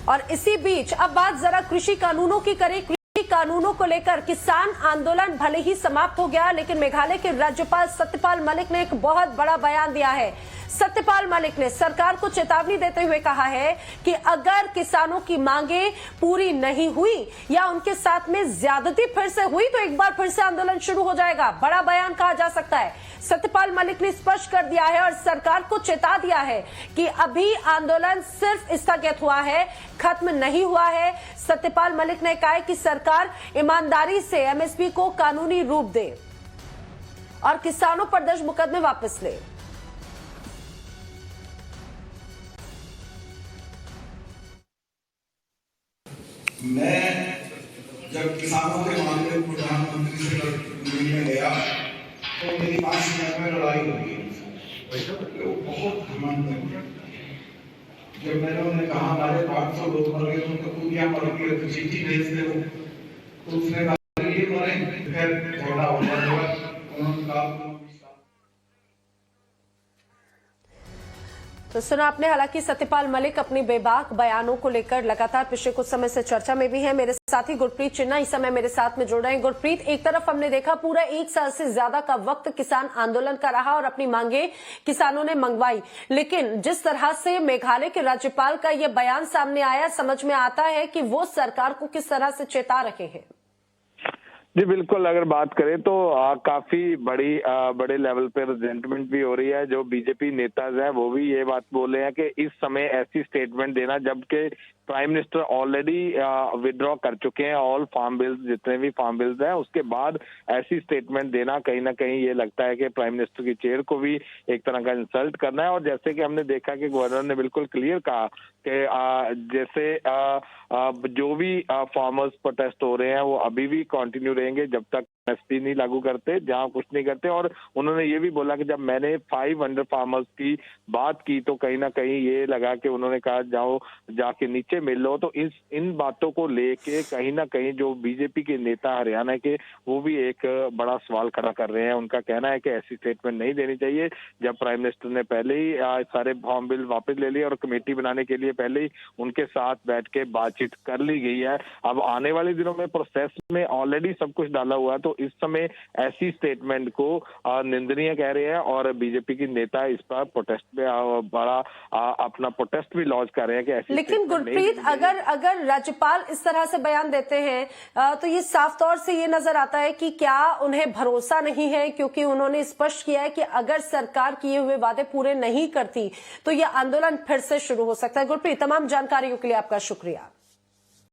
और इसी बीच अब बात जरा कृषि कानूनों की करें। कृषि कानूनों को लेकर किसान आंदोलन भले ही समाप्त हो गया, लेकिन मेघालय के राज्यपाल सत्यपाल मलिक ने एक बहुत बड़ा बयान दिया है। सत्यपाल मलिक ने सरकार को चेतावनी देते हुए कहा है कि अगर किसानों की मांगे पूरी नहीं हुई या उनके साथ में ज्यादती फिर से हुई तो एक बार फिर से आंदोलन शुरू हो जाएगा। बड़ा बयान कहा जा सकता है। सत्यपाल मलिक ने स्पष्ट कर दिया है और सरकार को चेता दिया है कि अभी आंदोलन सिर्फ स्थगित हुआ है, खत्म नहीं हुआ है। सत्यपाल मलिक ने कहा है कि सरकार ईमानदारी से एमएसपी को कानूनी रूप दे और किसानों पर दर्ज मुकदमे वापस ले। मैं जब किसानों के मामले में प्रधानमंत्री से मिलने गया तो मेरी 5 मिनट में लड़ाई हो गई। तो बहुत घमंड है। जब मैंने उन्हें कहा हमारे 500 लोग मर गए तो तू क्या मर गए, तो चिट्ठी भेजते हो, तो उसने कहा ये मरे, फिर झगड़ा हो गया। उन्होंने कहा तो सुना आपने। हालांकि सत्यपाल मलिक अपनी बेबाक बयानों को लेकर लगातार पिछले कुछ समय से चर्चा में भी है। मेरे साथी गुरप्रीत चिन्ना इस समय मेरे साथ में जुड़ रहे हैं। गुरप्रीत, एक तरफ हमने देखा पूरा 1 साल से ज्यादा का वक्त किसान आंदोलन का रहा और अपनी मांगे किसानों ने मंगवाई, लेकिन जिस तरह से मेघालय के राज्यपाल का यह बयान सामने आया, समझ में आता है कि वो सरकार को किस तरह से चेता रहे हैं। जी बिल्कुल, अगर बात करें तो काफी बड़े लेवल पे रिजेंटमेंट भी हो रही है। जो बीजेपी नेता हैं वो भी ये बात बोले हैं कि इस समय ऐसी स्टेटमेंट देना, जबकि प्राइम मिनिस्टर ऑलरेडी विड्रॉ कर चुके हैं ऑल फार्म बिल्स, जितने भी फार्म बिल्स हैं, उसके बाद ऐसी स्टेटमेंट देना कहीं ना कहीं ये लगता है कि प्राइम मिनिस्टर की चेयर को भी एक तरह का इंसल्ट करना है। और जैसे कि हमने देखा कि गवर्नर ने बिल्कुल क्लियर कहा कि जैसे जो भी फार्मर्स प्रोटेस्ट हो रहे हैं वो अभी भी कंटिन्यू रहेंगे जब तक एमएसपी नहीं लागू करते, जहां कुछ नहीं करते। और उन्होंने ये भी बोला कि जब मैंने 500 फार्मर्स की बात की तो कहीं ना कहीं ये लगा कि उन्होंने कहा जाओ जाके नीचे मिल लो। तो इन बातों को लेके कहीं ना कहीं जो बीजेपी के नेता हरियाणा के, वो भी एक बड़ा सवाल खड़ा कर रहे हैं। उनका कहना है कि ऐसी स्टेटमेंट नहीं देनी चाहिए। जब प्राइम मिनिस्टर ने पहले ही सारे फार्म बिल वापस ले लिए और कमेटी बनाने के लिए पहले ही उनके साथ बैठ के बातचीत कर ली गई है। अब आने वाले दिनों में प्रोसेस में ऑलरेडी सब कुछ डाला हुआ है, तो इस समय ऐसी स्टेटमेंट को निंदनीय कह रहे हैं और बीजेपी की नेता इस पर प्रोटेस्ट में बड़ा अपना प्रोटेस्ट भी लॉन्च कर रहे हैं कि ऐसी। लेकिन गुरप्रीत, अगर राज्यपाल इस तरह से बयान देते हैं तो ये साफ तौर से ये नजर आता है कि क्या उन्हें भरोसा नहीं है, क्योंकि उन्होंने स्पष्ट किया है कि अगर सरकार किए हुए वादे पूरे नहीं करती तो ये आंदोलन फिर से शुरू हो सकता है। गुरप्रीत, तमाम जानकारियों के लिए आपका शुक्रिया।